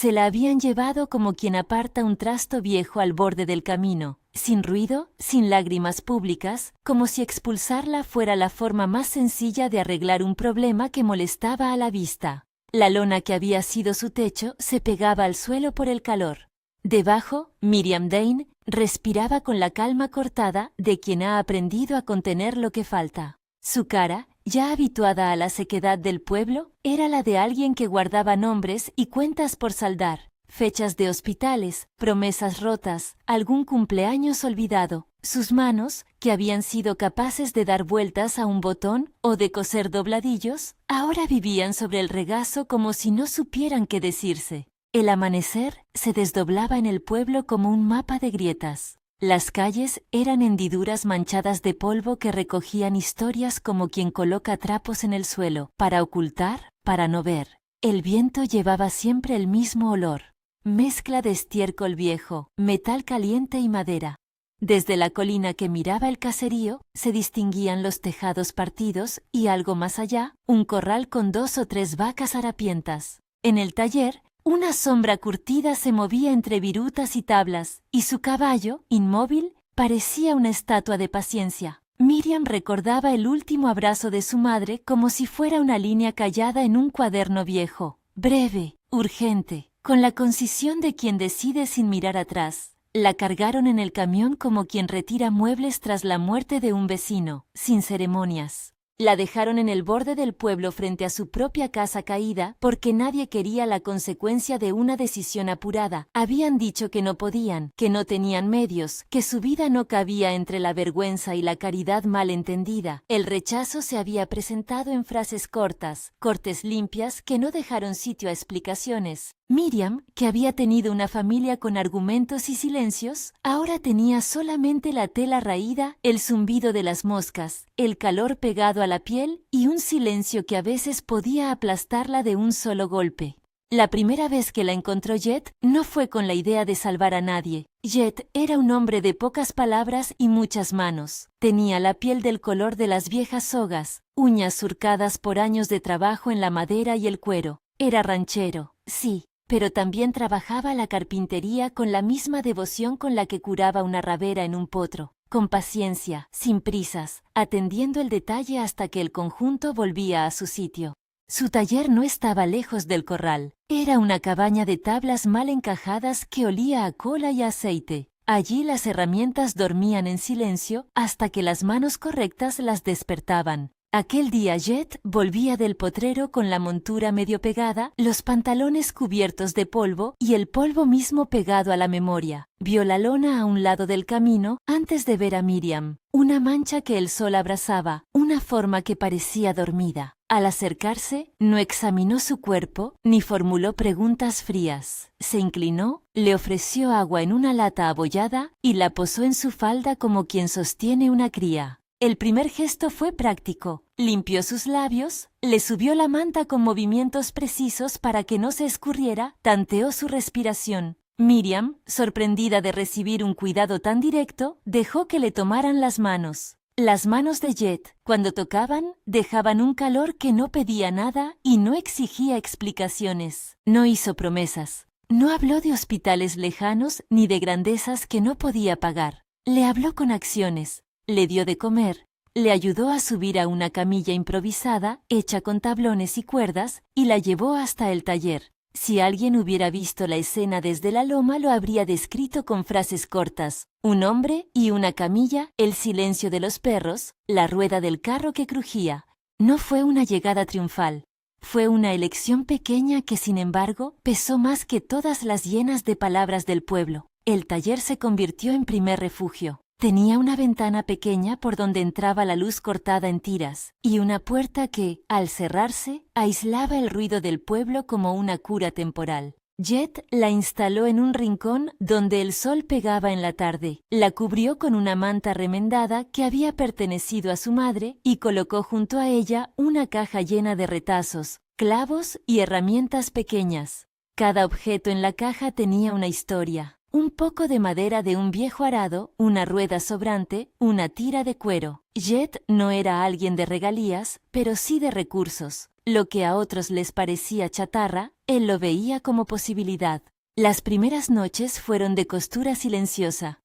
Se la habían llevado como quien aparta un trasto viejo al borde del camino, sin ruido, sin lágrimas públicas, como si expulsarla fuera la forma más sencilla de arreglar un problema que molestaba a la vista. La lona que había sido su techo se pegaba al suelo por el calor. Debajo, Miriam Dane respiraba con la calma cortada de quien ha aprendido a contener lo que falta. Su cara, ya habituada a la sequedad del pueblo, era la de alguien que guardaba nombres y cuentas por saldar, fechas de hospitales, promesas rotas, algún cumpleaños olvidado. Sus manos, que habían sido capaces de dar vueltas a un botón o de coser dobladillos, ahora vivían sobre el regazo como si no supieran qué decirse. El amanecer se desdoblaba en el pueblo como un mapa de grietas. Las calles eran hendiduras manchadas de polvo que recogían historias como quien coloca trapos en el suelo, para ocultar, para no ver. El viento llevaba siempre el mismo olor, mezcla de estiércol viejo, metal caliente y madera. Desde la colina que miraba el caserío, se distinguían los tejados partidos y algo más allá, un corral con 2 o 3 vacas harapientas. En el taller, una sombra curtida se movía entre virutas y tablas, y su caballo, inmóvil, parecía una estatua de paciencia. Miriam recordaba el último abrazo de su madre como si fuera una línea callada en un cuaderno viejo, breve, urgente, con la concisión de quien decide sin mirar atrás. La cargaron en el camión como quien retira muebles tras la muerte de un vecino, sin ceremonias. La dejaron en el borde del pueblo frente a su propia casa caída porque nadie quería la consecuencia de una decisión apurada. Habían dicho que no podían, que no tenían medios, que su vida no cabía entre la vergüenza y la caridad mal entendida. El rechazo se había presentado en frases cortas, cortes limpias que no dejaron sitio a explicaciones. Miriam, que había tenido una familia con argumentos y silencios, ahora tenía solamente la tela raída, el zumbido de las moscas, el calor pegado a la piel y un silencio que a veces podía aplastarla de un solo golpe. La primera vez que la encontró Jet no fue con la idea de salvar a nadie. Jet era un hombre de pocas palabras y muchas manos. Tenía la piel del color de las viejas sogas, uñas surcadas por años de trabajo en la madera y el cuero. Era ranchero, sí, pero también trabajaba la carpintería con la misma devoción con la que curaba una rabera en un potro, con paciencia, sin prisas, atendiendo el detalle hasta que el conjunto volvía a su sitio. Su taller no estaba lejos del corral. Era una cabaña de tablas mal encajadas que olía a cola y aceite. Allí las herramientas dormían en silencio hasta que las manos correctas las despertaban. Aquel día Jet volvía del potrero con la montura medio pegada, los pantalones cubiertos de polvo y el polvo mismo pegado a la memoria. Vio la lona a un lado del camino antes de ver a Miriam. Una mancha que el sol abrazaba, una forma que parecía dormida. Al acercarse, no examinó su cuerpo ni formuló preguntas frías. Se inclinó, le ofreció agua en una lata abollada y la posó en su falda como quien sostiene una cría. El primer gesto fue práctico. Limpió sus labios, le subió la manta con movimientos precisos para que no se escurriera, tanteó su respiración. Miriam, sorprendida de recibir un cuidado tan directo, dejó que le tomaran las manos. Las manos de Jet, cuando tocaban, dejaban un calor que no pedía nada y no exigía explicaciones. No hizo promesas. No habló de hospitales lejanos ni de grandezas que no podía pagar. Le habló con acciones. Le dio de comer, le ayudó a subir a una camilla improvisada, hecha con tablones y cuerdas, y la llevó hasta el taller. Si alguien hubiera visto la escena desde la loma, lo habría descrito con frases cortas. Un hombre y una camilla, el silencio de los perros, la rueda del carro que crujía. No fue una llegada triunfal. Fue una elección pequeña que, sin embargo, pesó más que todas las llenas de palabras del pueblo. El taller se convirtió en primer refugio. Tenía una ventana pequeña por donde entraba la luz cortada en tiras, y una puerta que, al cerrarse, aislaba el ruido del pueblo como una cura temporal. Jet la instaló en un rincón donde el sol pegaba en la tarde, la cubrió con una manta remendada que había pertenecido a su madre y colocó junto a ella una caja llena de retazos, clavos y herramientas pequeñas. Cada objeto en la caja tenía una historia. un poco de madera de un viejo arado, una rueda sobrante, una tira de cuero. Jet no era alguien de regalías, pero sí de recursos. Lo que a otros les parecía chatarra, él lo veía como posibilidad. Las primeras noches fueron de costura silenciosa.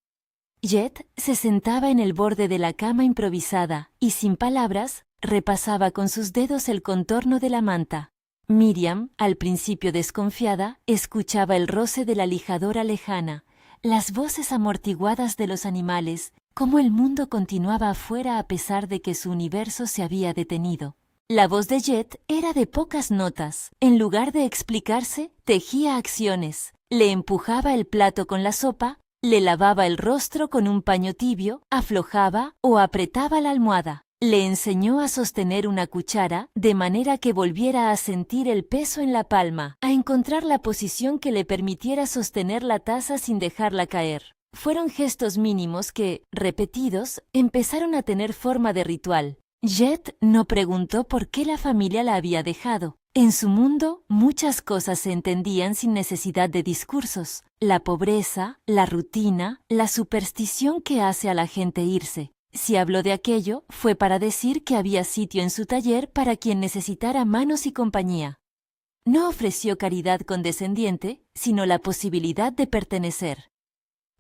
Jet se sentaba en el borde de la cama improvisada y, sin palabras, repasaba con sus dedos el contorno de la manta. Miriam, al principio desconfiada, escuchaba el roce de la lijadora lejana, las voces amortiguadas de los animales, cómo el mundo continuaba afuera a pesar de que su universo se había detenido. La voz de Jet era de pocas notas. En lugar de explicarse, tejía acciones. Le empujaba el plato con la sopa, le lavaba el rostro con un paño tibio, aflojaba o apretaba la almohada. Le enseñó a sostener una cuchara de manera que volviera a sentir el peso en la palma, a encontrar la posición que le permitiera sostener la taza sin dejarla caer. Fueron gestos mínimos que, repetidos, empezaron a tener forma de ritual. Jet no preguntó por qué la familia la había dejado. En su mundo, muchas cosas se entendían sin necesidad de discursos. La pobreza, la rutina, la superstición que hace a la gente irse. Si habló de aquello, fue para decir que había sitio en su taller para quien necesitara manos y compañía. No ofreció caridad condescendiente, sino la posibilidad de pertenecer.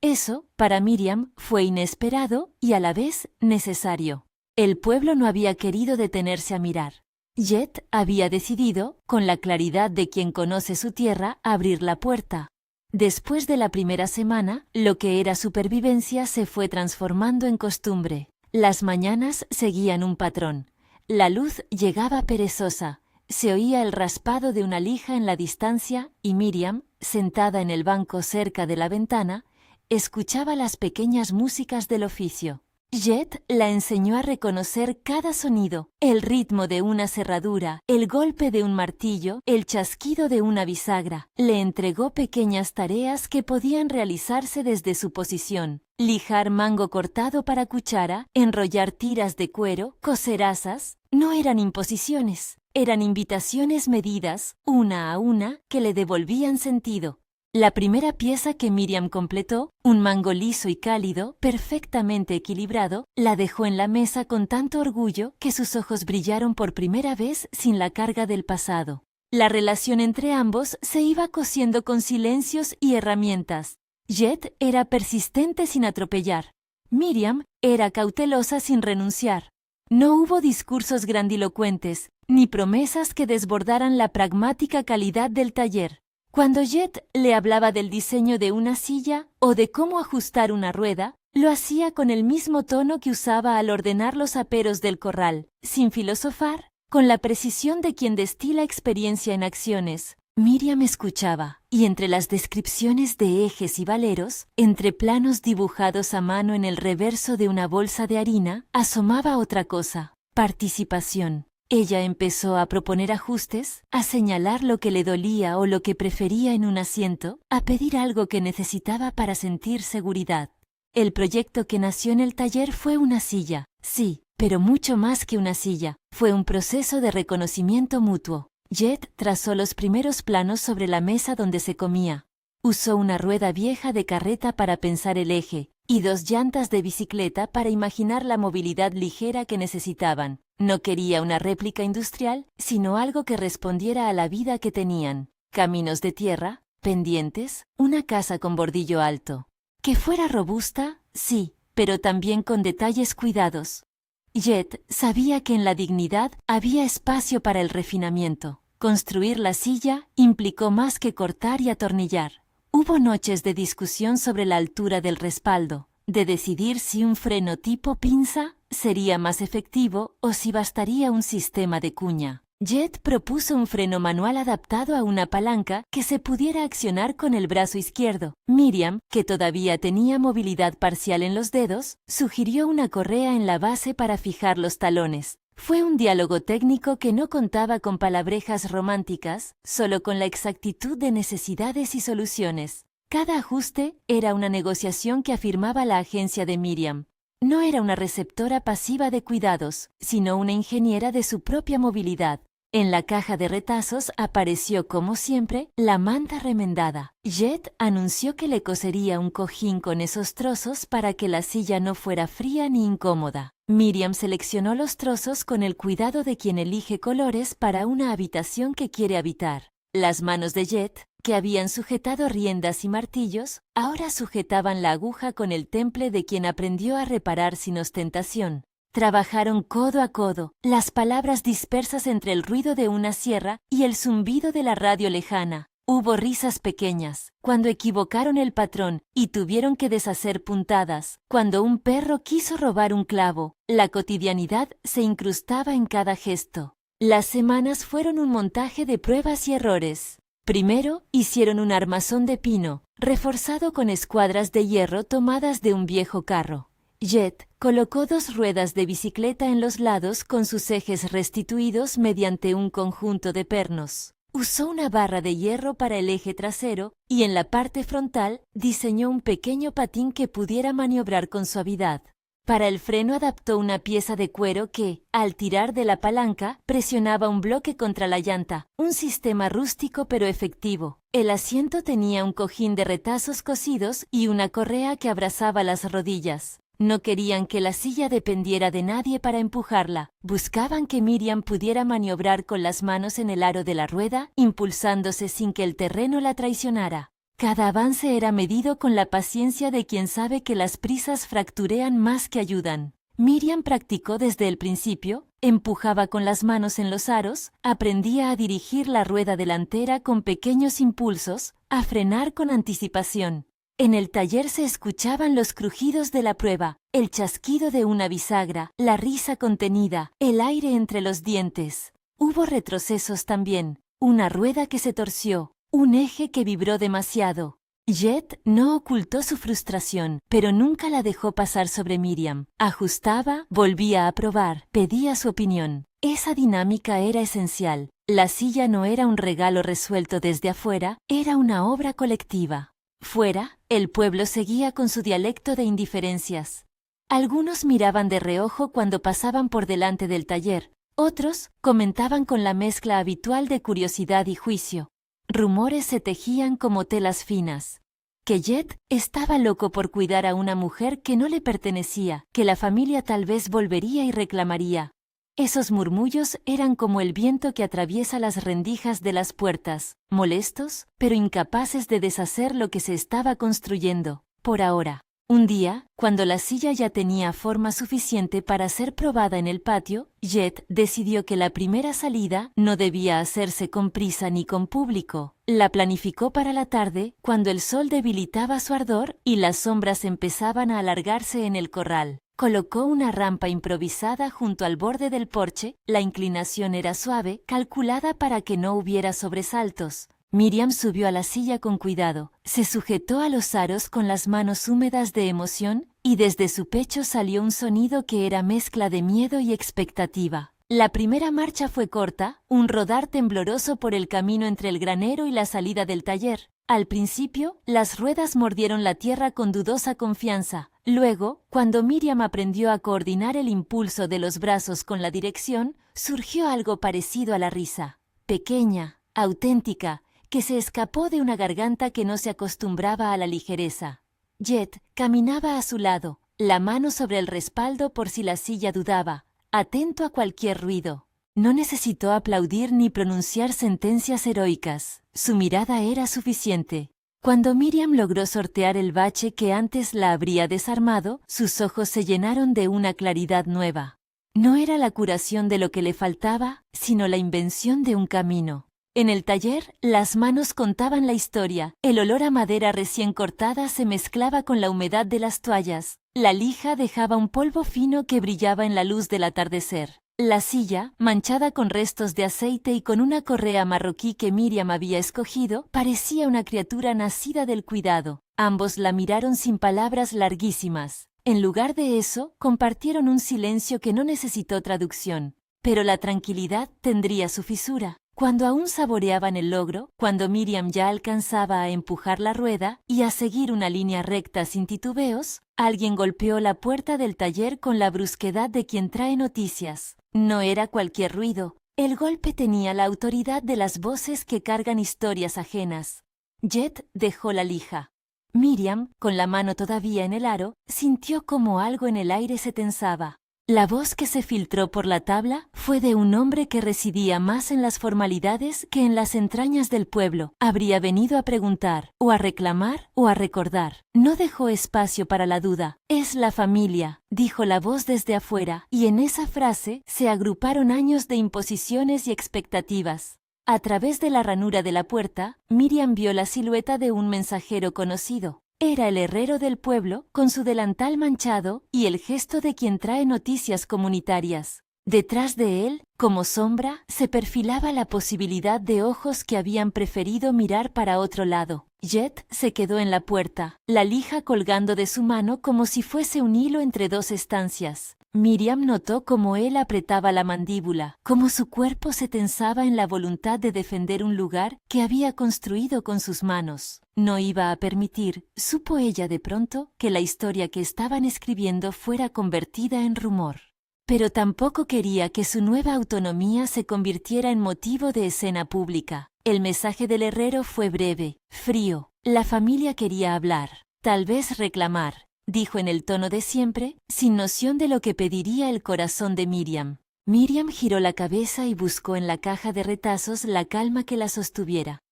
Eso, para Miriam, fue inesperado y a la vez necesario. El pueblo no había querido detenerse a mirar. Jet había decidido, con la claridad de quien conoce su tierra, abrir la puerta. Después de la primera semana, lo que era supervivencia se fue transformando en costumbre. Las mañanas seguían un patrón. La luz llegaba perezosa, se oía el raspado de una lija en la distancia y Miriam, sentada en el banco cerca de la ventana, escuchaba las pequeñas músicas del oficio. Jet la enseñó a reconocer cada sonido, el ritmo de una cerradura, el golpe de un martillo, el chasquido de una bisagra. Le entregó pequeñas tareas que podían realizarse desde su posición. Lijar mango cortado para cuchara, enrollar tiras de cuero, coser asas. No eran imposiciones, eran invitaciones medidas, una a una, que le devolvían sentido. La primera pieza que Miriam completó, un mango liso y cálido, perfectamente equilibrado, la dejó en la mesa con tanto orgullo que sus ojos brillaron por primera vez sin la carga del pasado. La relación entre ambos se iba cosiendo con silencios y herramientas. Jet era persistente sin atropellar. Miriam era cautelosa sin renunciar. No hubo discursos grandilocuentes, ni promesas que desbordaran la pragmática calidad del taller. Cuando Jet le hablaba del diseño de una silla o de cómo ajustar una rueda, lo hacía con el mismo tono que usaba al ordenar los aperos del corral, sin filosofar, con la precisión de quien destila experiencia en acciones. Miriam escuchaba, y entre las descripciones de ejes y valeros, entre planos dibujados a mano en el reverso de una bolsa de harina, asomaba otra cosa: participación. Ella empezó a proponer ajustes, a señalar lo que le dolía o lo que prefería en un asiento, a pedir algo que necesitaba para sentir seguridad. El proyecto que nació en el taller fue una silla, sí, pero mucho más que una silla. Fue un proceso de reconocimiento mutuo. Jet trazó los primeros planos sobre la mesa donde se comía. Usó una rueda vieja de carreta para pensar el eje, y 2 llantas de bicicleta para imaginar la movilidad ligera que necesitaban. No quería una réplica industrial, sino algo que respondiera a la vida que tenían. Caminos de tierra, pendientes, una casa con bordillo alto. Que fuera robusta, sí, pero también con detalles cuidados. Jet sabía que en la dignidad había espacio para el refinamiento. Construir la silla implicó más que cortar y atornillar. Hubo noches de discusión sobre la altura del respaldo, de decidir si un freno tipo pinza sería más efectivo o si bastaría un sistema de cuña. Jet propuso un freno manual adaptado a una palanca que se pudiera accionar con el brazo izquierdo. Miriam, que todavía tenía movilidad parcial en los dedos, sugirió una correa en la base para fijar los talones. Fue un diálogo técnico que no contaba con palabrejas románticas, solo con la exactitud de necesidades y soluciones. Cada ajuste era una negociación que afirmaba la agencia de Miriam. No era una receptora pasiva de cuidados, sino una ingeniera de su propia movilidad. En la caja de retazos apareció, como siempre, la manta remendada. Jet anunció que le cosería un cojín con esos trozos para que la silla no fuera fría ni incómoda. Miriam seleccionó los trozos con el cuidado de quien elige colores para una habitación que quiere habitar. Las manos de Jet, que habían sujetado riendas y martillos, ahora sujetaban la aguja con el temple de quien aprendió a reparar sin ostentación. Trabajaron codo a codo, las palabras dispersas entre el ruido de una sierra y el zumbido de la radio lejana. Hubo risas pequeñas, cuando equivocaron el patrón y tuvieron que deshacer puntadas, cuando un perro quiso robar un clavo. La cotidianidad se incrustaba en cada gesto. Las semanas fueron un montaje de pruebas y errores. Primero, hicieron un armazón de pino, reforzado con escuadras de hierro tomadas de un viejo carro. Jet colocó 2 ruedas de bicicleta en los lados con sus ejes restituidos mediante un conjunto de pernos. Usó una barra de hierro para el eje trasero y en la parte frontal diseñó un pequeño patín que pudiera maniobrar con suavidad. Para el freno adaptó una pieza de cuero que, al tirar de la palanca, presionaba un bloque contra la llanta, un sistema rústico pero efectivo. El asiento tenía un cojín de retazos cosidos y una correa que abrazaba las rodillas. No querían que la silla dependiera de nadie para empujarla. Buscaban que Miriam pudiera maniobrar con las manos en el aro de la rueda, impulsándose sin que el terreno la traicionara. Cada avance era medido con la paciencia de quien sabe que las prisas fracturean más que ayudan. Miriam practicó desde el principio, empujaba con las manos en los aros, aprendía a dirigir la rueda delantera con pequeños impulsos, a frenar con anticipación. En el taller se escuchaban los crujidos de la prueba, el chasquido de una bisagra, la risa contenida, el aire entre los dientes. Hubo retrocesos también, una rueda que se torció, un eje que vibró demasiado. Jet no ocultó su frustración, pero nunca la dejó pasar sobre Miriam. Ajustaba, volvía a probar, pedía su opinión. Esa dinámica era esencial. La silla no era un regalo resuelto desde afuera, era una obra colectiva. Fuera, el pueblo seguía con su dialecto de indiferencias. Algunos miraban de reojo cuando pasaban por delante del taller, otros comentaban con la mezcla habitual de curiosidad y juicio. Rumores se tejían como telas finas. Que Jet estaba loco por cuidar a una mujer que no le pertenecía, que la familia tal vez volvería y reclamaría. Esos murmullos eran como el viento que atraviesa las rendijas de las puertas, molestos, pero incapaces de deshacer lo que se estaba construyendo, por ahora. Un día, cuando la silla ya tenía forma suficiente para ser probada en el patio, Jet decidió que la primera salida no debía hacerse con prisa ni con público. La planificó para la tarde, cuando el sol debilitaba su ardor y las sombras empezaban a alargarse en el corral. Colocó una rampa improvisada junto al borde del porche, la inclinación era suave, calculada para que no hubiera sobresaltos. Miriam subió a la silla con cuidado, se sujetó a los aros con las manos húmedas de emoción, y desde su pecho salió un sonido que era mezcla de miedo y expectativa. La primera marcha fue corta, un rodar tembloroso por el camino entre el granero y la salida del taller. Al principio, las ruedas mordieron la tierra con dudosa confianza. Luego, cuando Miriam aprendió a coordinar el impulso de los brazos con la dirección, surgió algo parecido a la risa. Pequeña, auténtica, que se escapó de una garganta que no se acostumbraba a la ligereza. Jet caminaba a su lado, la mano sobre el respaldo por si la silla dudaba, atento a cualquier ruido. No necesitó aplaudir ni pronunciar sentencias heroicas. Su mirada era suficiente. Cuando Miriam logró sortear el bache que antes la habría desarmado, sus ojos se llenaron de una claridad nueva. No era la curación de lo que le faltaba, sino la invención de un camino. En el taller, las manos contaban la historia. El olor a madera recién cortada se mezclaba con la humedad de las toallas. La lija dejaba un polvo fino que brillaba en la luz del atardecer. La silla, manchada con restos de aceite y con una correa marroquí que Miriam había escogido, parecía una criatura nacida del cuidado. Ambos la miraron sin palabras larguísimas. En lugar de eso, compartieron un silencio que no necesitó traducción. Pero la tranquilidad tendría su fisura. Cuando aún saboreaban el logro, cuando Miriam ya alcanzaba a empujar la rueda y a seguir una línea recta sin titubeos, alguien golpeó la puerta del taller con la brusquedad de quien trae noticias. No era cualquier ruido. El golpe tenía la autoridad de las voces que cargan historias ajenas. Jet dejó la lija. Miriam, con la mano todavía en el aro, sintió como algo en el aire se tensaba. La voz que se filtró por la tabla fue de un hombre que residía más en las formalidades que en las entrañas del pueblo. Habría venido a preguntar, o a reclamar, o a recordar. No dejó espacio para la duda. «Es la familia», dijo la voz desde afuera, y en esa frase se agruparon años de imposiciones y expectativas. A través de la ranura de la puerta, Miriam vio la silueta de un mensajero conocido. Era el herrero del pueblo, con su delantal manchado y el gesto de quien trae noticias comunitarias. Detrás de él, como sombra, se perfilaba la posibilidad de ojos que habían preferido mirar para otro lado. Jet se quedó en la puerta, la lija colgando de su mano como si fuese un hilo entre dos estancias. Miriam notó cómo él apretaba la mandíbula, cómo su cuerpo se tensaba en la voluntad de defender un lugar que había construido con sus manos. No iba a permitir, supo ella de pronto, que la historia que estaban escribiendo fuera convertida en rumor. Pero tampoco quería que su nueva autonomía se convirtiera en motivo de escena pública. El mensaje del herrero fue breve, frío. La familia quería hablar, tal vez reclamar. Dijo en el tono de siempre, sin noción de lo que pediría el corazón de Miriam. Miriam giró la cabeza y buscó en la caja de retazos la calma que la sostuviera.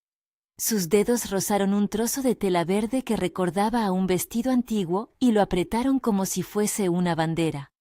Sus dedos rozaron un trozo de tela verde que recordaba a un vestido antiguo y lo apretaron como si fuese una bandera.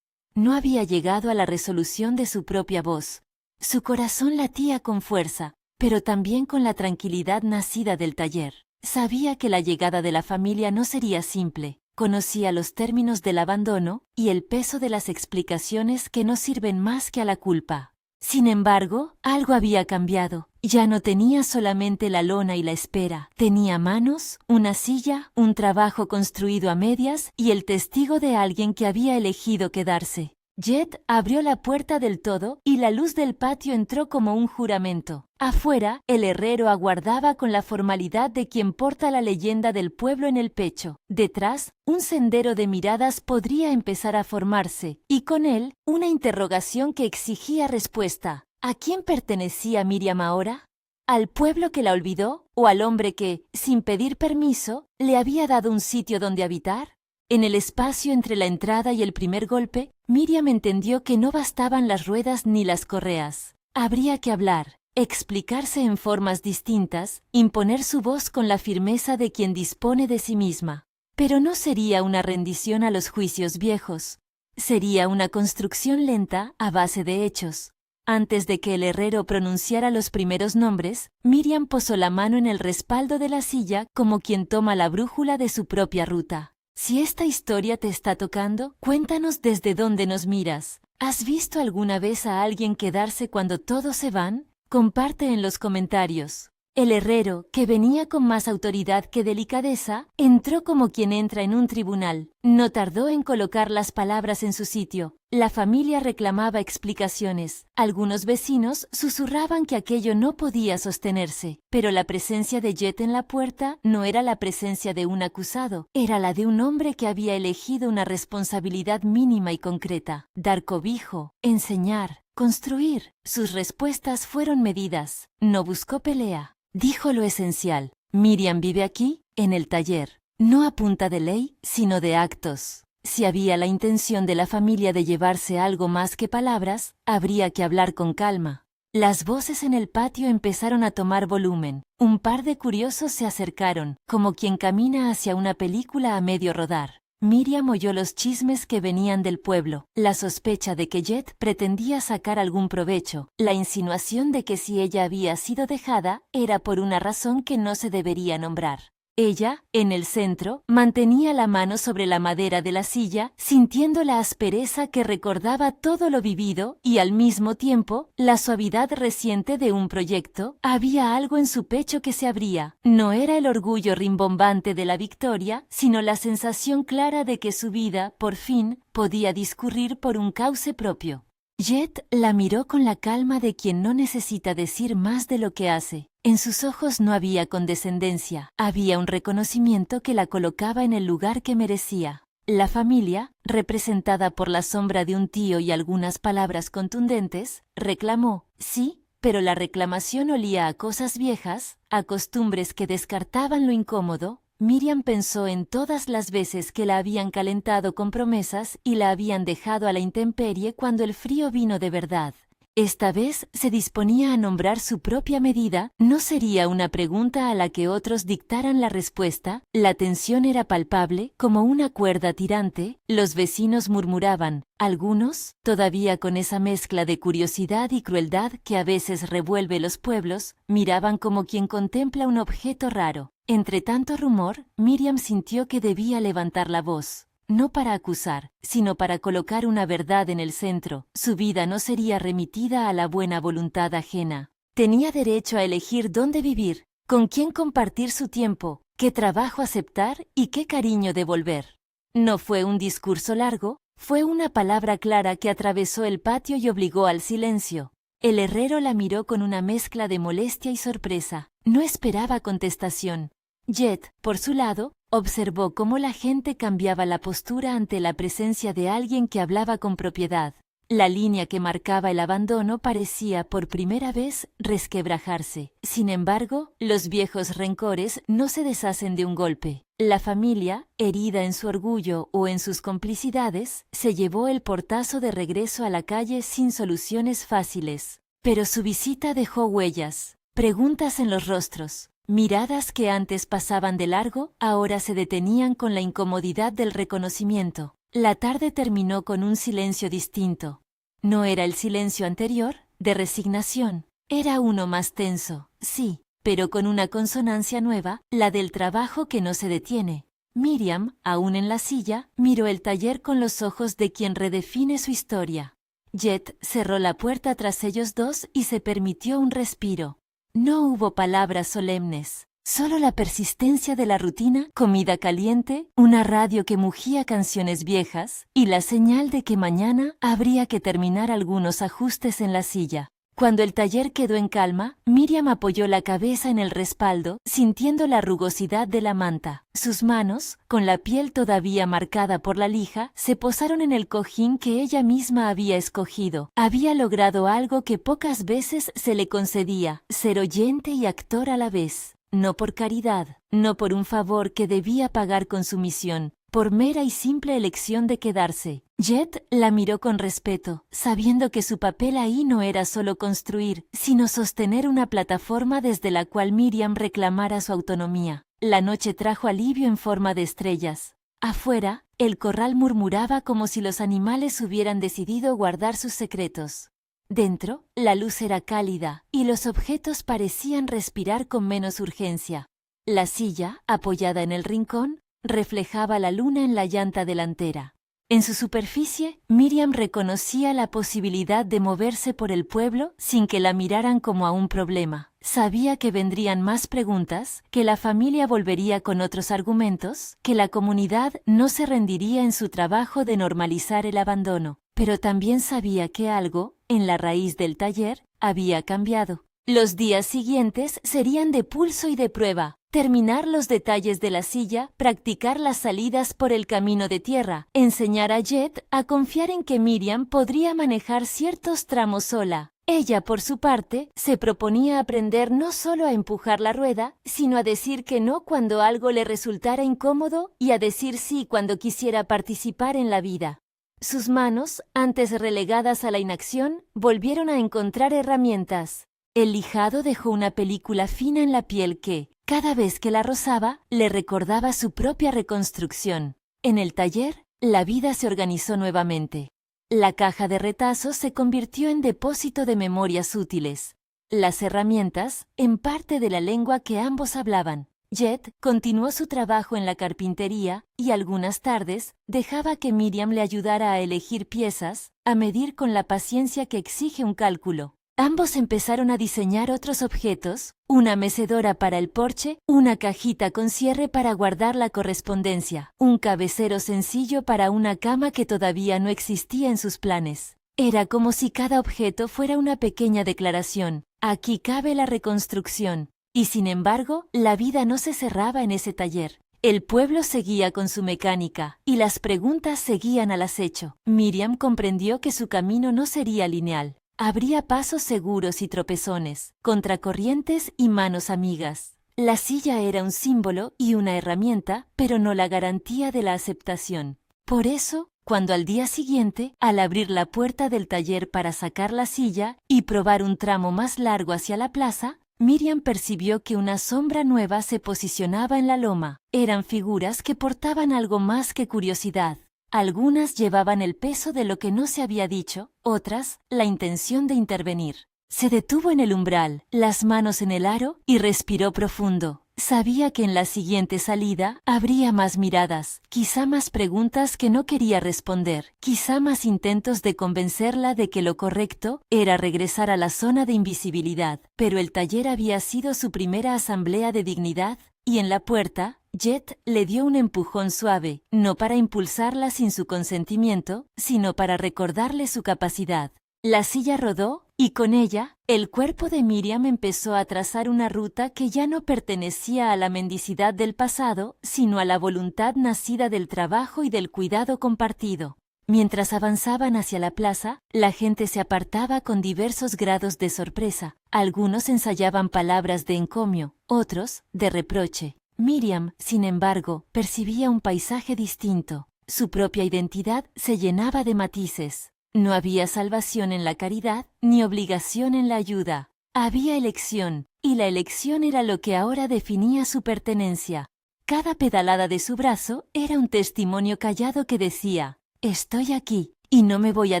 No había llegado a la resolución de su propia voz. Su corazón latía con fuerza, pero también con la tranquilidad nacida del taller. Sabía que la llegada de la familia no sería simple. Conocía los términos del abandono y el peso de las explicaciones que no sirven más que a la culpa. Sin embargo, algo había cambiado. Ya no tenía solamente la lona y la espera. Tenía manos, una silla, un trabajo construido a medias y el testigo de alguien que había elegido quedarse. Jet abrió la puerta del todo y la luz del patio entró como un juramento. Afuera, el herrero aguardaba con la formalidad de quien porta la leyenda del pueblo en el pecho. Detrás, un sendero de miradas podría empezar a formarse, y con él, una interrogación que exigía respuesta. ¿A quién pertenecía Miriam ahora? ¿Al pueblo que la olvidó? ¿O al hombre que, sin pedir permiso, le había dado un sitio donde habitar? En el espacio entre la entrada y el primer golpe, Miriam entendió que no bastaban las ruedas ni las correas. Habría que hablar, explicarse en formas distintas, imponer su voz con la firmeza de quien dispone de sí misma. Pero no sería una rendición a los juicios viejos. Sería una construcción lenta a base de hechos. Antes de que el herrero pronunciara los primeros nombres, Miriam posó la mano en el respaldo de la silla como quien toma la brújula de su propia ruta. Si esta historia te está tocando, cuéntanos desde dónde nos miras. ¿Has visto alguna vez a alguien quedarse cuando todos se van? Comparte en los comentarios. El herrero, que venía con más autoridad que delicadeza, entró como quien entra en un tribunal. No tardó en colocar las palabras en su sitio. La familia reclamaba explicaciones. Algunos vecinos susurraban que aquello no podía sostenerse. Pero la presencia de Jet en la puerta no era la presencia de un acusado. Era la de un hombre que había elegido una responsabilidad mínima y concreta. Dar cobijo, enseñar, construir. Sus respuestas fueron medidas. No buscó pelea. Dijo lo esencial. Miriam vive aquí, en el taller. No a punta de ley, sino de actos. Si había la intención de la familia de llevarse algo más que palabras, habría que hablar con calma. Las voces en el patio empezaron a tomar volumen. Un par de curiosos se acercaron, como quien camina hacia una película a medio rodar. Miriam oyó los chismes que venían del pueblo, la sospecha de que Jet pretendía sacar algún provecho, la insinuación de que si ella había sido dejada, era por una razón que no se debería nombrar. Ella, en el centro, mantenía la mano sobre la madera de la silla, sintiendo la aspereza que recordaba todo lo vivido y al mismo tiempo la suavidad reciente de un proyecto. Había algo en su pecho que se abría. No era el orgullo rimbombante de la victoria, sino la sensación clara de que su vida, por fin, podía discurrir por un cauce propio. Jet la miró con la calma de quien no necesita decir más de lo que hace. En sus ojos no había condescendencia, había un reconocimiento que la colocaba en el lugar que merecía. La familia, representada por la sombra de un tío y algunas palabras contundentes, reclamó, sí, pero la reclamación olía a cosas viejas, a costumbres que descartaban lo incómodo. Miriam pensó en todas las veces que la habían calentado con promesas y la habían dejado a la intemperie cuando el frío vino de verdad. Esta vez se disponía a nombrar su propia medida, no sería una pregunta a la que otros dictaran la respuesta, la tensión era palpable, como una cuerda tirante, los vecinos murmuraban, algunos, todavía con esa mezcla de curiosidad y crueldad que a veces revuelve los pueblos, miraban como quien contempla un objeto raro. Entre tanto rumor, Miriam sintió que debía levantar la voz. No para acusar, sino para colocar una verdad en el centro. Su vida no sería remitida a la buena voluntad ajena. Tenía derecho a elegir dónde vivir, con quién compartir su tiempo, qué trabajo aceptar y qué cariño devolver. No fue un discurso largo, fue una palabra clara que atravesó el patio y obligó al silencio. El herrero la miró con una mezcla de molestia y sorpresa. No esperaba contestación. Jet, por su lado, observó cómo la gente cambiaba la postura ante la presencia de alguien que hablaba con propiedad. La línea que marcaba el abandono parecía por primera vez resquebrajarse. Sin embargo, los viejos rencores no se deshacen de un golpe. La familia, herida en su orgullo o en sus complicidades, se llevó el portazo de regreso a la calle sin soluciones fáciles. Pero su visita dejó huellas, preguntas en los rostros. Miradas que antes pasaban de largo, ahora se detenían con la incomodidad del reconocimiento. La tarde terminó con un silencio distinto. No era el silencio anterior, de resignación. Era uno más tenso, sí, pero con una consonancia nueva, la del trabajo que no se detiene. Miriam, aún en la silla, miró el taller con los ojos de quien redefine su historia. Jet cerró la puerta tras ellos dos y se permitió un respiro. No hubo palabras solemnes, solo la persistencia de la rutina, comida caliente, una radio que mugía canciones viejas y la señal de que mañana habría que terminar algunos ajustes en la silla. Cuando el taller quedó en calma, Miriam apoyó la cabeza en el respaldo, sintiendo la rugosidad de la manta. Sus manos, con la piel todavía marcada por la lija, se posaron en el cojín que ella misma había escogido. Había logrado algo que pocas veces se le concedía, ser oyente y actor a la vez. No por caridad, no por un favor que debía pagar con sumisión, por mera y simple elección de quedarse. Jet la miró con respeto, sabiendo que su papel ahí no era solo construir, sino sostener una plataforma desde la cual Miriam reclamara su autonomía. La noche trajo alivio en forma de estrellas. Afuera, el corral murmuraba como si los animales hubieran decidido guardar sus secretos. Dentro, la luz era cálida, y los objetos parecían respirar con menos urgencia. La silla, apoyada en el rincón, reflejaba la luna en la llanta delantera. En su superficie, Miriam reconocía la posibilidad de moverse por el pueblo sin que la miraran como a un problema. Sabía que vendrían más preguntas, que la familia volvería con otros argumentos, que la comunidad no se rendiría en su trabajo de normalizar el abandono. Pero también sabía que algo, en la raíz del taller, había cambiado. Los días siguientes serían de pulso y de prueba. Terminar los detalles de la silla, practicar las salidas por el camino de tierra, enseñar a Jet a confiar en que Miriam podría manejar ciertos tramos sola. Ella, por su parte, se proponía aprender no solo a empujar la rueda, sino a decir que no cuando algo le resultara incómodo y a decir sí cuando quisiera participar en la vida. Sus manos, antes relegadas a la inacción, volvieron a encontrar herramientas. El lijado dejó una película fina en la piel que, cada vez que la rozaba, le recordaba su propia reconstrucción. En el taller, la vida se organizó nuevamente. La caja de retazos se convirtió en depósito de memorias útiles. Las herramientas, en parte de la lengua que ambos hablaban. Jet continuó su trabajo en la carpintería y algunas tardes dejaba que Miriam le ayudara a elegir piezas, a medir con la paciencia que exige un cálculo. Ambos empezaron a diseñar otros objetos, una mecedora para el porche, una cajita con cierre para guardar la correspondencia, un cabecero sencillo para una cama que todavía no existía en sus planes. Era como si cada objeto fuera una pequeña declaración. Aquí cabe la reconstrucción. Y sin embargo, la vida no se cerraba en ese taller. El pueblo seguía con su mecánica, y las preguntas seguían al acecho. Miriam comprendió que su camino no sería lineal. Habría pasos seguros y tropezones, contracorrientes y manos amigas. La silla era un símbolo y una herramienta, pero no la garantía de la aceptación. Por eso, cuando al día siguiente, al abrir la puerta del taller para sacar la silla y probar un tramo más largo hacia la plaza, Miriam percibió que una sombra nueva se posicionaba en la loma. Eran figuras que portaban algo más que curiosidad. Algunas llevaban el peso de lo que no se había dicho, otras, la intención de intervenir. Se detuvo en el umbral, las manos en el aro, y respiró profundo. Sabía que en la siguiente salida habría más miradas, quizá más preguntas que no quería responder, quizá más intentos de convencerla de que lo correcto era regresar a la zona de invisibilidad. Pero el taller había sido su primera asamblea de dignidad, y en la puerta, Jet le dio un empujón suave, no para impulsarla sin su consentimiento, sino para recordarle su capacidad. La silla rodó, y con ella, el cuerpo de Miriam empezó a trazar una ruta que ya no pertenecía a la mendicidad del pasado, sino a la voluntad nacida del trabajo y del cuidado compartido. Mientras avanzaban hacia la plaza, la gente se apartaba con diversos grados de sorpresa. Algunos ensayaban palabras de encomio, otros, de reproche. Miriam, sin embargo, percibía un paisaje distinto. Su propia identidad se llenaba de matices. No había salvación en la caridad, ni obligación en la ayuda. Había elección, y la elección era lo que ahora definía su pertenencia. Cada pedalada de su brazo era un testimonio callado que decía: «Estoy aquí, y no me voy a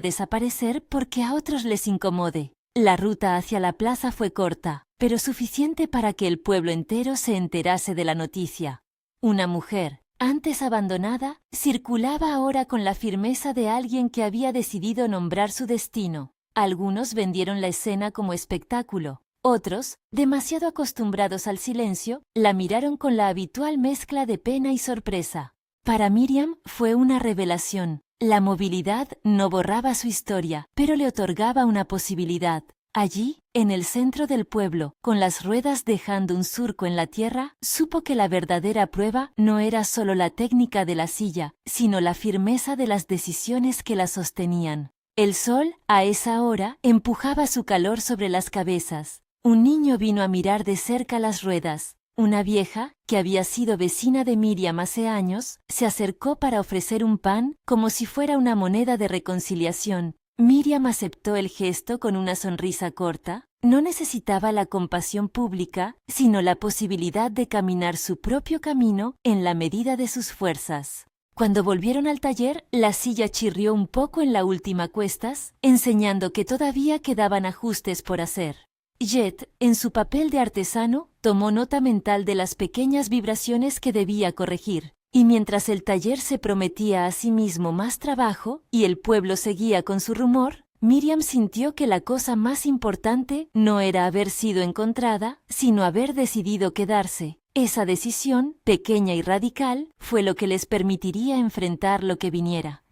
desaparecer porque a otros les incomode». La ruta hacia la plaza fue corta, pero suficiente para que el pueblo entero se enterase de la noticia. Una mujer, antes abandonada, circulaba ahora con la firmeza de alguien que había decidido nombrar su destino. Algunos vendieron la escena como espectáculo. Otros, demasiado acostumbrados al silencio, la miraron con la habitual mezcla de pena y sorpresa. Para Miriam fue una revelación. La movilidad no borraba su historia, pero le otorgaba una posibilidad. Allí, en el centro del pueblo, con las ruedas dejando un surco en la tierra, supo que la verdadera prueba no era solo la técnica de la silla, sino la firmeza de las decisiones que la sostenían. El sol, a esa hora, empujaba su calor sobre las cabezas. Un niño vino a mirar de cerca las ruedas. Una vieja, que había sido vecina de Miriam hace años, se acercó para ofrecer un pan como si fuera una moneda de reconciliación. Miriam aceptó el gesto con una sonrisa corta. No necesitaba la compasión pública, sino la posibilidad de caminar su propio camino en la medida de sus fuerzas. Cuando volvieron al taller, la silla chirrió un poco en la última cuestas, enseñando que todavía quedaban ajustes por hacer. Jet, en su papel de artesano, tomó nota mental de las pequeñas vibraciones que debía corregir. Y mientras el taller se prometía a sí mismo más trabajo y el pueblo seguía con su rumor, Miriam sintió que la cosa más importante no era haber sido encontrada, sino haber decidido quedarse. Esa decisión, pequeña y radical, fue lo que les permitiría enfrentar lo que viniera.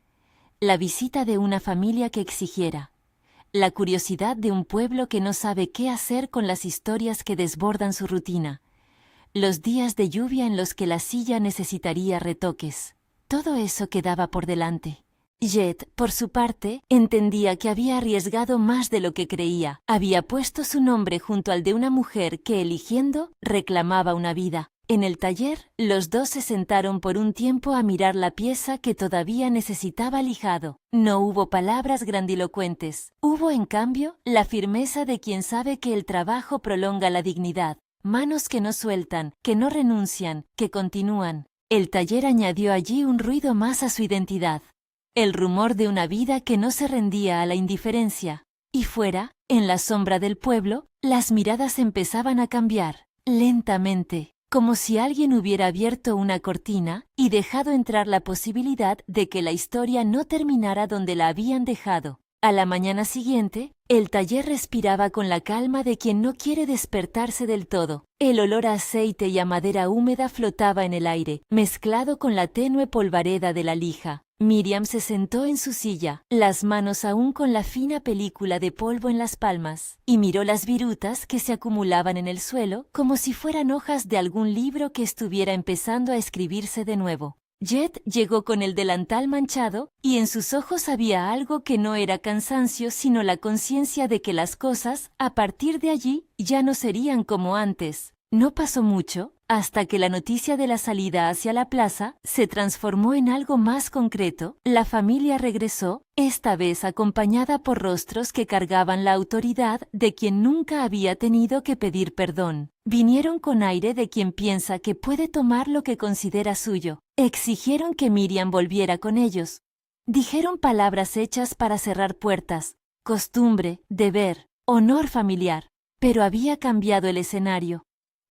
La visita de una familia que exigiera. La curiosidad de un pueblo que no sabe qué hacer con las historias que desbordan su rutina. Los días de lluvia en los que la silla necesitaría retoques. Todo eso quedaba por delante. Jet, por su parte, entendía que había arriesgado más de lo que creía. Había puesto su nombre junto al de una mujer que, eligiendo, reclamaba una vida. En el taller, los dos se sentaron por un tiempo a mirar la pieza que todavía necesitaba lijado. No hubo palabras grandilocuentes. Hubo, en cambio, la firmeza de quien sabe que el trabajo prolonga la dignidad. Manos que no sueltan, que no renuncian, que continúan. El taller añadió allí un ruido más a su identidad. El rumor de una vida que no se rendía a la indiferencia. Y fuera, en la sombra del pueblo, las miradas empezaban a cambiar, lentamente, como si alguien hubiera abierto una cortina y dejado entrar la posibilidad de que la historia no terminara donde la habían dejado. A la mañana siguiente, el taller respiraba con la calma de quien no quiere despertarse del todo. El olor a aceite y a madera húmeda flotaba en el aire, mezclado con la tenue polvareda de la lija. Miriam se sentó en su silla, las manos aún con la fina película de polvo en las palmas, y miró las virutas que se acumulaban en el suelo como si fueran hojas de algún libro que estuviera empezando a escribirse de nuevo. Jet llegó con el delantal manchado, y en sus ojos había algo que no era cansancio sino la conciencia de que las cosas, a partir de allí, ya no serían como antes. No pasó mucho, hasta que la noticia de la salida hacia la plaza se transformó en algo más concreto. La familia regresó, esta vez acompañada por rostros que cargaban la autoridad de quien nunca había tenido que pedir perdón. Vinieron con aire de quien piensa que puede tomar lo que considera suyo. Exigieron que Miriam volviera con ellos. Dijeron palabras hechas para cerrar puertas, costumbre, deber, honor familiar. Pero había cambiado el escenario.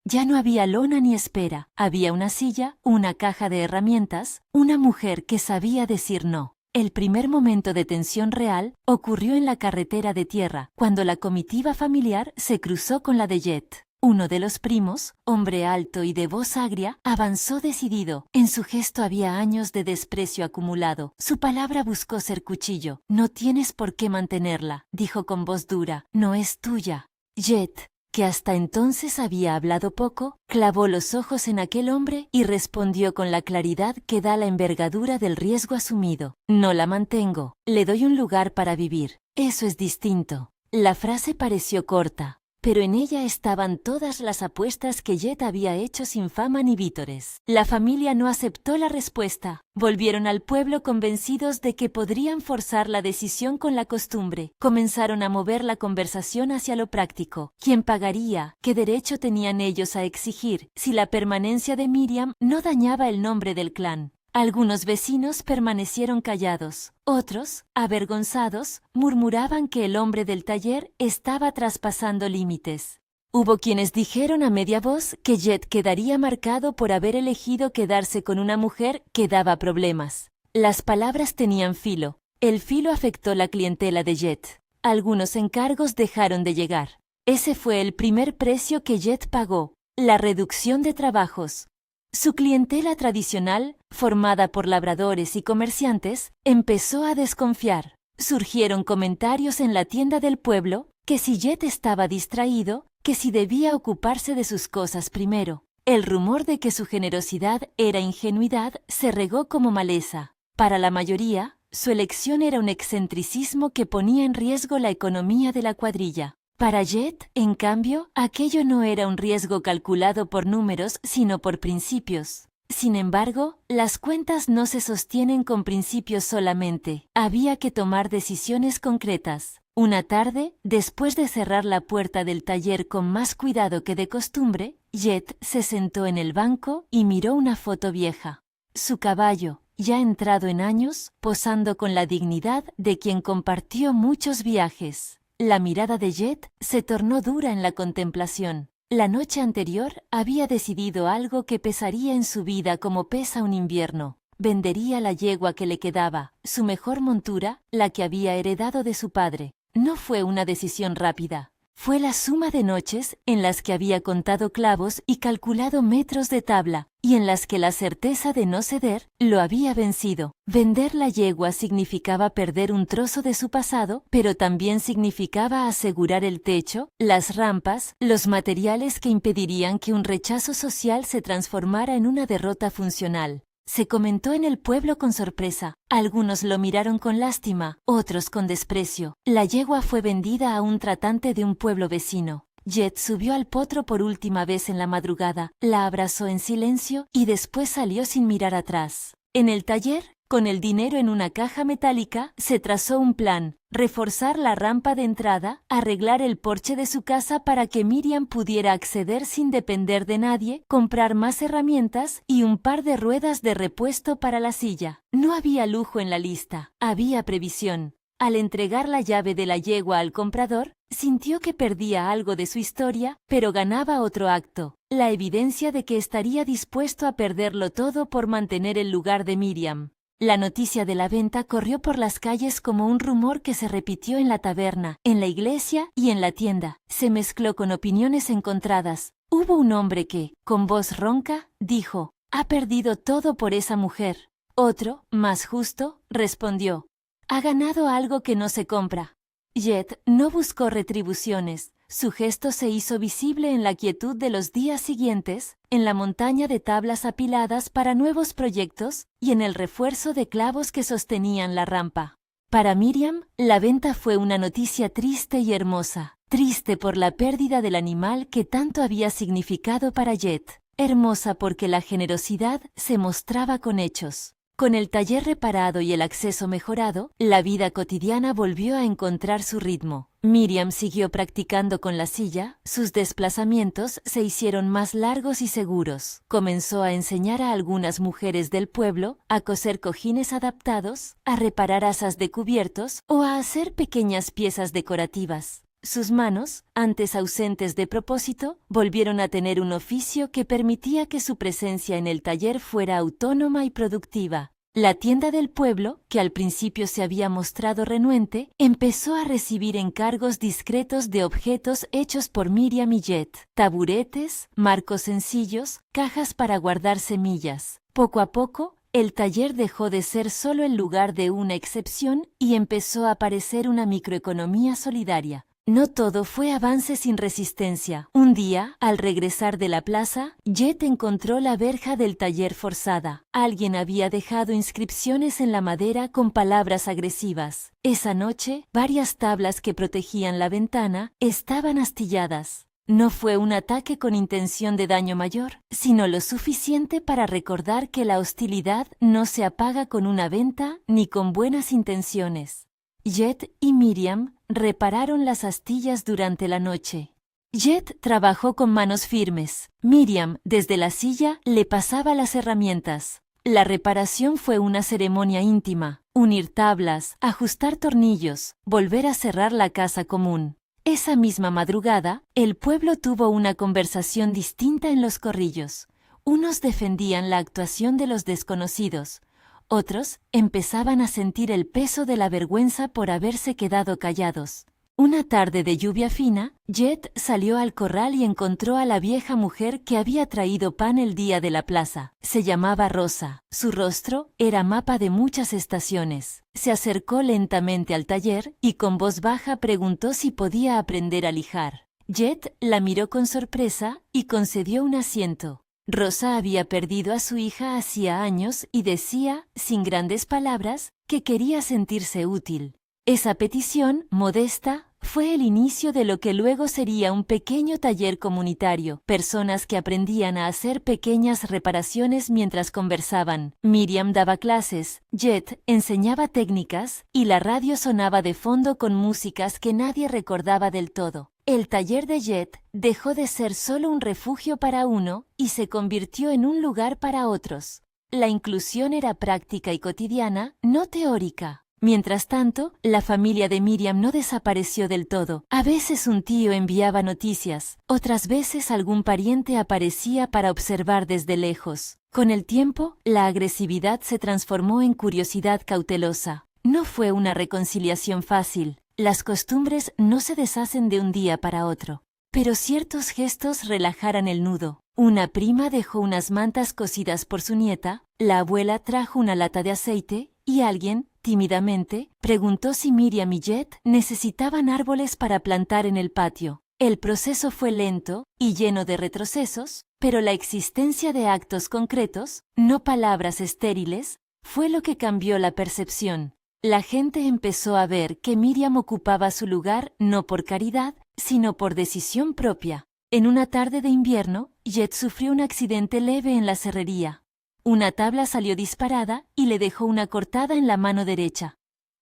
Ya no había lona ni espera, había una silla, una caja de herramientas, una mujer que sabía decir no. El primer momento de tensión real ocurrió en la carretera de tierra, cuando la comitiva familiar se cruzó con la de Jet. Uno de los primos, hombre alto y de voz agria, avanzó decidido. En su gesto había años de desprecio acumulado. Su palabra buscó ser cuchillo. No tienes por qué mantenerla, dijo con voz dura. No es tuya. Jet, que hasta entonces había hablado poco, clavó los ojos en aquel hombre y respondió con la claridad que da la envergadura del riesgo asumido. No la mantengo, le doy un lugar para vivir. Eso es distinto. La frase pareció corta, pero en ella estaban todas las apuestas que Jet había hecho sin fama ni vítores. La familia no aceptó la respuesta. Volvieron al pueblo convencidos de que podrían forzar la decisión con la costumbre. Comenzaron a mover la conversación hacia lo práctico. ¿Quién pagaría? ¿Qué derecho tenían ellos a exigir si la permanencia de Miriam no dañaba el nombre del clan? Algunos vecinos permanecieron callados. Otros, avergonzados, murmuraban que el hombre del taller estaba traspasando límites. Hubo quienes dijeron a media voz que Jet quedaría marcado por haber elegido quedarse con una mujer que daba problemas. Las palabras tenían filo. El filo afectó la clientela de Jet. Algunos encargos dejaron de llegar. Ese fue el primer precio que Jet pagó, la reducción de trabajos. Su clientela tradicional, formada por labradores y comerciantes, empezó a desconfiar. Surgieron comentarios en la tienda del pueblo que si Jet estaba distraído, que si debía ocuparse de sus cosas primero. El rumor de que su generosidad era ingenuidad se regó como maleza. Para la mayoría, su elección era un excentricismo que ponía en riesgo la economía de la cuadrilla. Para Jet, en cambio, aquello no era un riesgo calculado por números, sino por principios. Sin embargo, las cuentas no se sostienen con principios solamente. Había que tomar decisiones concretas. Una tarde, después de cerrar la puerta del taller con más cuidado que de costumbre, Jet se sentó en el banco y miró una foto vieja. Su caballo, ya entrado en años, posando con la dignidad de quien compartió muchos viajes. La mirada de Jet se tornó dura en la contemplación. La noche anterior había decidido algo que pesaría en su vida como pesa un invierno. Vendería la yegua que le quedaba, su mejor montura, la que había heredado de su padre. No fue una decisión rápida. Fue la suma de noches en las que había contado clavos y calculado metros de tabla, y en las que la certeza de no ceder lo había vencido. Vender la yegua significaba perder un trozo de su pasado, pero también significaba asegurar el techo, las rampas, los materiales que impedirían que un rechazo social se transformara en una derrota funcional. Se comentó en el pueblo con sorpresa. Algunos lo miraron con lástima, otros con desprecio. La yegua fue vendida a un tratante de un pueblo vecino. Jet subió al potro por última vez en la madrugada, la abrazó en silencio y después salió sin mirar atrás. En el taller, con el dinero en una caja metálica, se trazó un plan: reforzar la rampa de entrada, arreglar el porche de su casa para que Miriam pudiera acceder sin depender de nadie, comprar más herramientas y un par de ruedas de repuesto para la silla. No había lujo en la lista, había previsión. Al entregar la llave de la yegua al comprador, sintió que perdía algo de su historia, pero ganaba otro acto: la evidencia de que estaría dispuesto a perderlo todo por mantener el lugar de Miriam. La noticia de la venta corrió por las calles como un rumor que se repitió en la taberna, en la iglesia y en la tienda. Se mezcló con opiniones encontradas. Hubo un hombre que, con voz ronca, dijo: «Ha perdido todo por esa mujer». Otro, más justo, respondió: «Ha ganado algo que no se compra». Jet no buscó retribuciones. Su gesto se hizo visible en la quietud de los días siguientes, en la montaña de tablas apiladas para nuevos proyectos y en el refuerzo de clavos que sostenían la rampa. Para Miriam, la venta fue una noticia triste y hermosa. Triste por la pérdida del animal que tanto había significado para Jet. Hermosa porque la generosidad se mostraba con hechos. Con el taller reparado y el acceso mejorado, la vida cotidiana volvió a encontrar su ritmo. Miriam siguió practicando con la silla, sus desplazamientos se hicieron más largos y seguros. Comenzó a enseñar a algunas mujeres del pueblo a coser cojines adaptados, a reparar asas de cubiertos o a hacer pequeñas piezas decorativas. Sus manos, antes ausentes de propósito, volvieron a tener un oficio que permitía que su presencia en el taller fuera autónoma y productiva. La tienda del pueblo, que al principio se había mostrado renuente, empezó a recibir encargos discretos de objetos hechos por Miriam y Jet: taburetes, marcos sencillos, cajas para guardar semillas. Poco a poco, el taller dejó de ser solo el lugar de una excepción y empezó a parecer una microeconomía solidaria. No todo fue avance sin resistencia. Un día, al regresar de la plaza, Jet encontró la verja del taller forzada. Alguien había dejado inscripciones en la madera con palabras agresivas. Esa noche, varias tablas que protegían la ventana estaban astilladas. No fue un ataque con intención de daño mayor, sino lo suficiente para recordar que la hostilidad no se apaga con una venta ni con buenas intenciones. Jet y Miriam repararon las astillas durante la noche. Jet trabajó con manos firmes. Miriam, desde la silla, le pasaba las herramientas. La reparación fue una ceremonia íntima: unir tablas, ajustar tornillos, volver a cerrar la casa común. Esa misma madrugada, el pueblo tuvo una conversación distinta en los corrillos. Unos defendían la actuación de los desconocidos. Otros empezaban a sentir el peso de la vergüenza por haberse quedado callados. Una tarde de lluvia fina, Jet salió al corral y encontró a la vieja mujer que había traído pan el día de la plaza. Se llamaba Rosa. Su rostro era mapa de muchas estaciones. Se acercó lentamente al taller y con voz baja preguntó si podía aprender a lijar. Jet la miró con sorpresa y concedió un asiento. Rosa había perdido a su hija hacía años y decía, sin grandes palabras, que quería sentirse útil. Esa petición, modesta, fue el inicio de lo que luego sería un pequeño taller comunitario. Personas que aprendían a hacer pequeñas reparaciones mientras conversaban. Miriam daba clases, Jet enseñaba técnicas y la radio sonaba de fondo con músicas que nadie recordaba del todo. El taller de Jet dejó de ser solo un refugio para uno y se convirtió en un lugar para otros. La inclusión era práctica y cotidiana, no teórica. Mientras tanto, la familia de Miriam no desapareció del todo. A veces un tío enviaba noticias, otras veces algún pariente aparecía para observar desde lejos. Con el tiempo, la agresividad se transformó en curiosidad cautelosa. No fue una reconciliación fácil. Las costumbres no se deshacen de un día para otro. Pero ciertos gestos relajaran el nudo. Una prima dejó unas mantas cosidas por su nieta, la abuela trajo una lata de aceite y alguien, tímidamente, preguntó si Miriam y Jet necesitaban árboles para plantar en el patio. El proceso fue lento y lleno de retrocesos, pero la existencia de actos concretos, no palabras estériles, fue lo que cambió la percepción. La gente empezó a ver que Miriam ocupaba su lugar no por caridad, sino por decisión propia. En una tarde de invierno, Jet sufrió un accidente leve en la serrería. Una tabla salió disparada y le dejó una cortada en la mano derecha.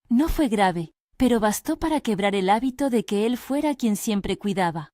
No fue grave, pero bastó para quebrar el hábito de que él fuera quien siempre cuidaba.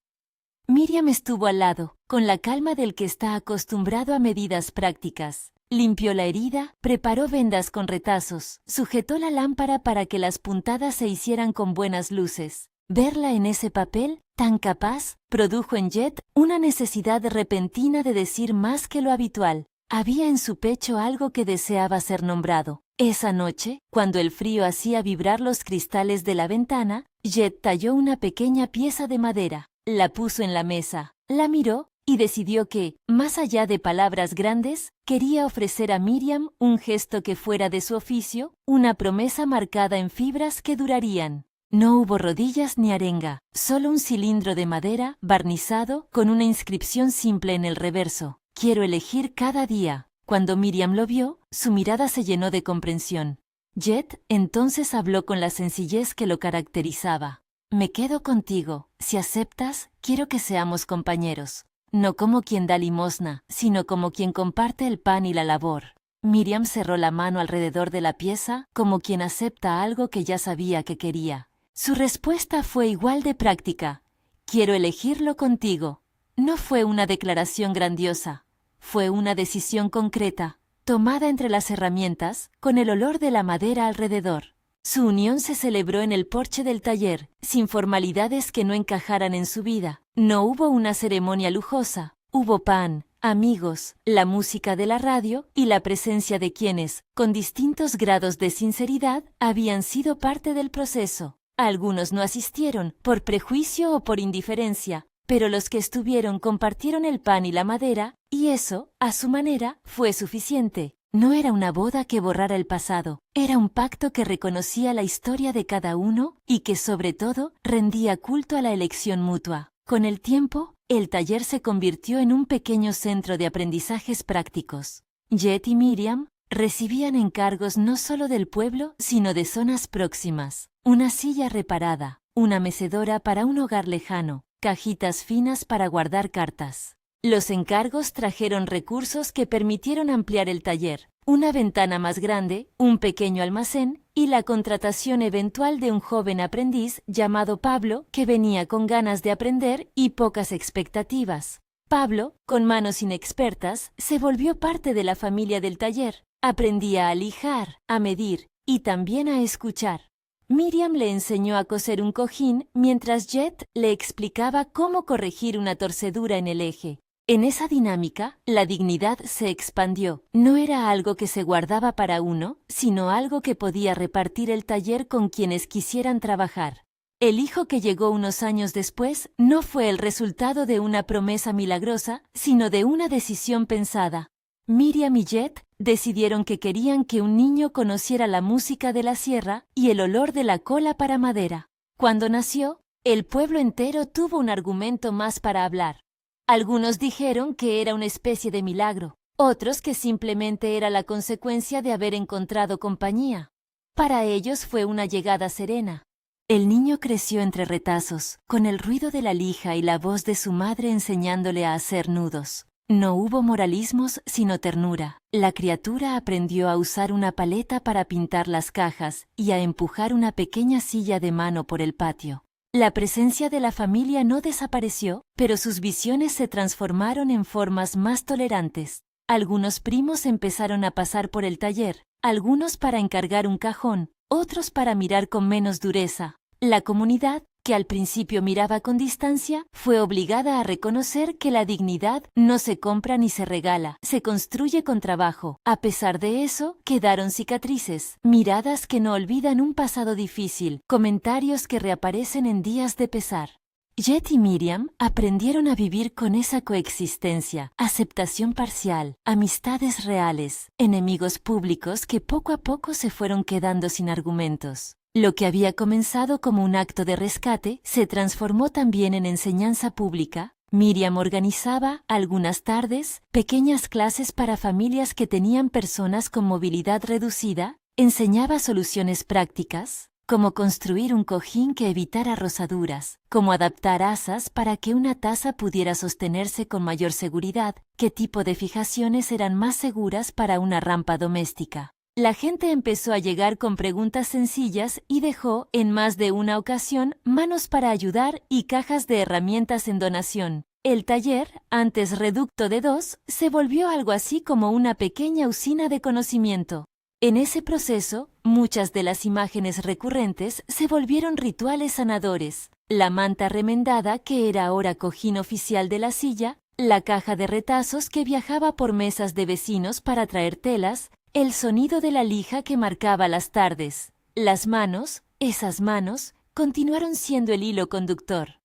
Miriam estuvo al lado, con la calma del que está acostumbrado a medidas prácticas. Limpió la herida, preparó vendas con retazos, sujetó la lámpara para que las puntadas se hicieran con buenas luces. Verla en ese papel, tan capaz, produjo en Jet una necesidad repentina de decir más que lo habitual. Había en su pecho algo que deseaba ser nombrado. Esa noche, cuando el frío hacía vibrar los cristales de la ventana, Jet talló una pequeña pieza de madera, la puso en la mesa, la miró y decidió que, más allá de palabras grandes, quería ofrecer a Miriam un gesto que fuera de su oficio, una promesa marcada en fibras que durarían. No hubo rodillas ni arenga, solo un cilindro de madera, barnizado, con una inscripción simple en el reverso. Quiero elegir cada día. Cuando Miriam lo vio, su mirada se llenó de comprensión. Jet entonces habló con la sencillez que lo caracterizaba. Me quedo contigo. Si aceptas, quiero que seamos compañeros. No como quien da limosna, sino como quien comparte el pan y la labor. Miriam cerró la mano alrededor de la pieza, como quien acepta algo que ya sabía que quería. Su respuesta fue igual de práctica. Quiero elegirlo contigo. No fue una declaración grandiosa. Fue una decisión concreta, tomada entre las herramientas, con el olor de la madera alrededor. Su unión se celebró en el porche del taller, sin formalidades que no encajaran en su vida. No hubo una ceremonia lujosa. Hubo pan, amigos, la música de la radio y la presencia de quienes, con distintos grados de sinceridad, habían sido parte del proceso. Algunos no asistieron, por prejuicio o por indiferencia, pero los que estuvieron compartieron el pan y la madera, y eso, a su manera, fue suficiente. No era una boda que borrara el pasado, era un pacto que reconocía la historia de cada uno y que, sobre todo, rendía culto a la elección mutua. Con el tiempo, el taller se convirtió en un pequeño centro de aprendizajes prácticos. Jet y Miriam recibían encargos no solo del pueblo, sino de zonas próximas. Una silla reparada, una mecedora para un hogar lejano, cajitas finas para guardar cartas. Los encargos trajeron recursos que permitieron ampliar el taller, una ventana más grande, un pequeño almacén y la contratación eventual de un joven aprendiz llamado Pablo que venía con ganas de aprender y pocas expectativas. Pablo, con manos inexpertas, se volvió parte de la familia del taller. Aprendía a lijar, a medir y también a escuchar. Miriam le enseñó a coser un cojín mientras Jet le explicaba cómo corregir una torcedura en el eje. En esa dinámica, la dignidad se expandió. No era algo que se guardaba para uno, sino algo que podía repartir el taller con quienes quisieran trabajar. El hijo que llegó unos años después no fue el resultado de una promesa milagrosa, sino de una decisión pensada. Miriam y Jet decidieron que querían que un niño conociera la música de la sierra y el olor de la cola para madera. Cuando nació, el pueblo entero tuvo un argumento más para hablar. Algunos dijeron que era una especie de milagro, otros que simplemente era la consecuencia de haber encontrado compañía. Para ellos fue una llegada serena. El niño creció entre retazos, con el ruido de la lija y la voz de su madre enseñándole a hacer nudos. No hubo moralismos, sino ternura. La criatura aprendió a usar una paleta para pintar las cajas y a empujar una pequeña silla de mano por el patio. La presencia de la familia no desapareció, pero sus visiones se transformaron en formas más tolerantes. Algunos primos empezaron a pasar por el taller, algunos para encargar un cajón, otros para mirar con menos dureza. La comunidad, que al principio miraba con distancia, fue obligada a reconocer que la dignidad no se compra ni se regala, se construye con trabajo. A pesar de eso, quedaron cicatrices, miradas que no olvidan un pasado difícil, comentarios que reaparecen en días de pesar. Jet y Miriam aprendieron a vivir con esa coexistencia, aceptación parcial, amistades reales, enemigos públicos que poco a poco se fueron quedando sin argumentos. Lo que había comenzado como un acto de rescate se transformó también en enseñanza pública. Miriam organizaba, algunas tardes, pequeñas clases para familias que tenían personas con movilidad reducida, enseñaba soluciones prácticas, como construir un cojín que evitara rozaduras, como adaptar asas para que una taza pudiera sostenerse con mayor seguridad, qué tipo de fijaciones eran más seguras para una rampa doméstica. La gente empezó a llegar con preguntas sencillas y dejó, en más de una ocasión, manos para ayudar y cajas de herramientas en donación. El taller, antes reducto de 2, se volvió algo así como una pequeña usina de conocimiento. En ese proceso, muchas de las imágenes recurrentes se volvieron rituales sanadores. La manta remendada, que era ahora cojín oficial de la silla, la caja de retazos que viajaba por mesas de vecinos para traer telas, el sonido de la lija que marcaba las tardes. Las manos, esas manos, continuaron siendo el hilo conductor.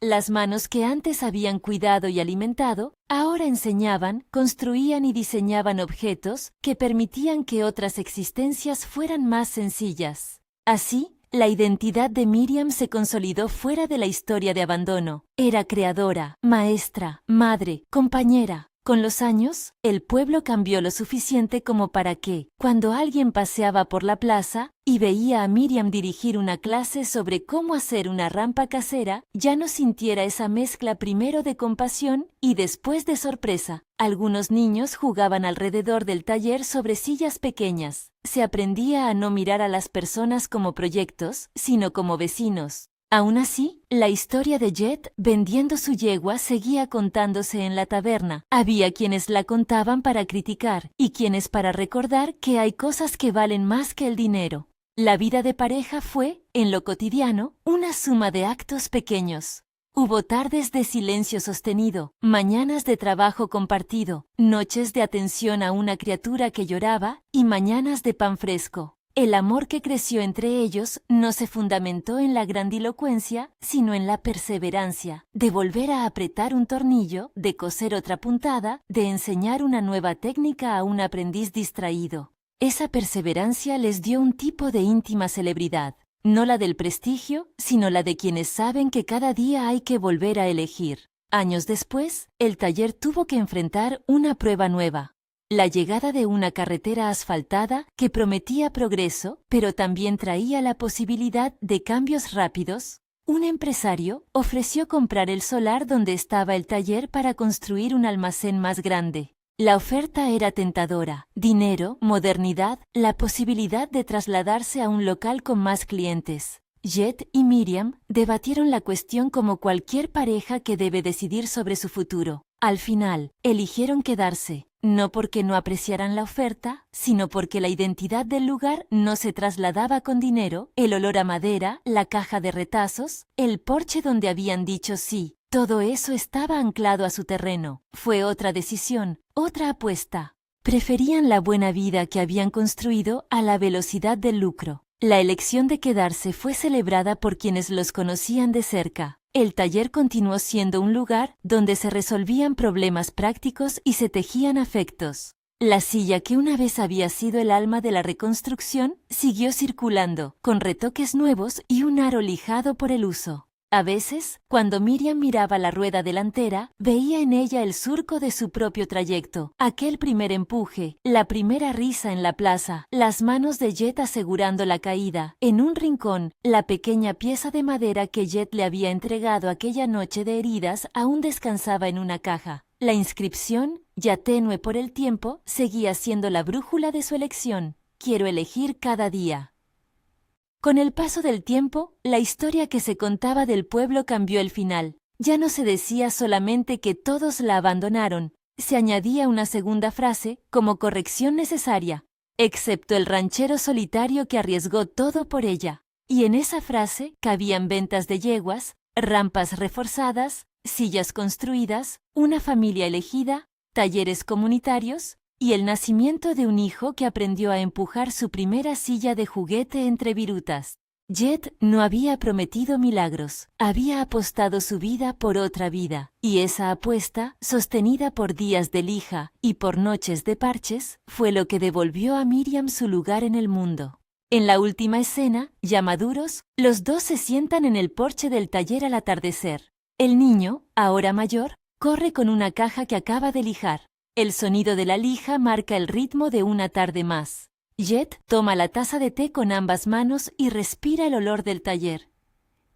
Las manos que antes habían cuidado y alimentado, ahora enseñaban, construían y diseñaban objetos que permitían que otras existencias fueran más sencillas. Así, la identidad de Miriam se consolidó fuera de la historia de abandono. Era creadora, maestra, madre, compañera. Con los años, el pueblo cambió lo suficiente como para que, cuando alguien paseaba por la plaza y veía a Miriam dirigir una clase sobre cómo hacer una rampa casera, ya no sintiera esa mezcla primero de compasión y después de sorpresa. Algunos niños jugaban alrededor del taller sobre sillas pequeñas. Se aprendía a no mirar a las personas como proyectos, sino como vecinos. Aún así, la historia de Jet vendiendo su yegua seguía contándose en la taberna. Había quienes la contaban para criticar y quienes para recordar que hay cosas que valen más que el dinero. La vida de pareja fue, en lo cotidiano, una suma de actos pequeños. Hubo tardes de silencio sostenido, mañanas de trabajo compartido, noches de atención a una criatura que lloraba y mañanas de pan fresco. El amor que creció entre ellos no se fundamentó en la grandilocuencia, sino en la perseverancia, de volver a apretar un tornillo, de coser otra puntada, de enseñar una nueva técnica a un aprendiz distraído. Esa perseverancia les dio un tipo de íntima celebridad, no la del prestigio, sino la de quienes saben que cada día hay que volver a elegir. Años después, el taller tuvo que enfrentar una prueba nueva. La llegada de una carretera asfaltada que prometía progreso, pero también traía la posibilidad de cambios rápidos. Un empresario ofreció comprar el solar donde estaba el taller para construir un almacén más grande. La oferta era tentadora: dinero, modernidad, la posibilidad de trasladarse a un local con más clientes. Jet y Miriam debatieron la cuestión como cualquier pareja que debe decidir sobre su futuro. Al final, eligieron quedarse. No porque no apreciaran la oferta, sino porque la identidad del lugar no se trasladaba con dinero, el olor a madera, la caja de retazos, el porche donde habían dicho sí. Todo eso estaba anclado a su terreno. Fue otra decisión, otra apuesta. Preferían la buena vida que habían construido a la velocidad del lucro. La elección de quedarse fue celebrada por quienes los conocían de cerca. El taller continuó siendo un lugar donde se resolvían problemas prácticos y se tejían afectos. La silla que una vez había sido el alma de la reconstrucción siguió circulando, con retoques nuevos y un aro lijado por el uso. A veces, cuando Miriam miraba la rueda delantera, veía en ella el surco de su propio trayecto, aquel primer empuje, la primera risa en la plaza, las manos de Jet asegurando la caída. En un rincón, la pequeña pieza de madera que Jet le había entregado aquella noche de heridas aún descansaba en una caja. La inscripción, ya tenue por el tiempo, seguía siendo la brújula de su elección. Quiero elegir cada día. Con el paso del tiempo, la historia que se contaba del pueblo cambió el final. Ya no se decía solamente que todos la abandonaron, se añadía una segunda frase como corrección necesaria, excepto el ranchero solitario que arriesgó todo por ella. Y en esa frase cabían ventas de yeguas, rampas reforzadas, sillas construidas, una familia elegida, talleres comunitarios, y el nacimiento de un hijo que aprendió a empujar su primera silla de juguete entre virutas. Jet no había prometido milagros, había apostado su vida por otra vida, y esa apuesta, sostenida por días de lija y por noches de parches, fue lo que devolvió a Miriam su lugar en el mundo. En la última escena, ya maduros, los dos se sientan en el porche del taller al atardecer. El niño, ahora mayor, corre con una caja que acaba de lijar. El sonido de la lija marca el ritmo de una tarde más. Jet toma la taza de té con ambas manos y respira el olor del taller.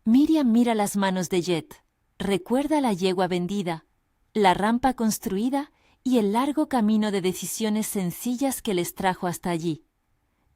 Miriam mira las manos de Jet. Recuerda la yegua vendida, la rampa construida y el largo camino de decisiones sencillas que les trajo hasta allí.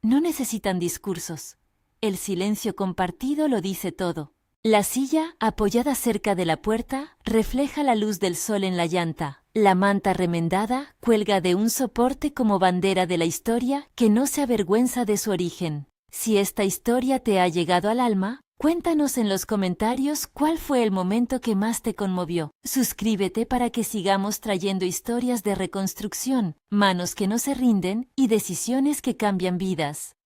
No necesitan discursos. El silencio compartido lo dice todo. La silla, apoyada cerca de la puerta, refleja la luz del sol en la llanta. La manta remendada cuelga de un soporte como bandera de la historia que no se avergüenza de su origen. Si esta historia te ha llegado al alma, Cuéntanos en los comentarios cuál fue el momento que más te conmovió. Suscríbete para que sigamos trayendo historias de reconstrucción, manos que no se rinden y decisiones que cambian vidas.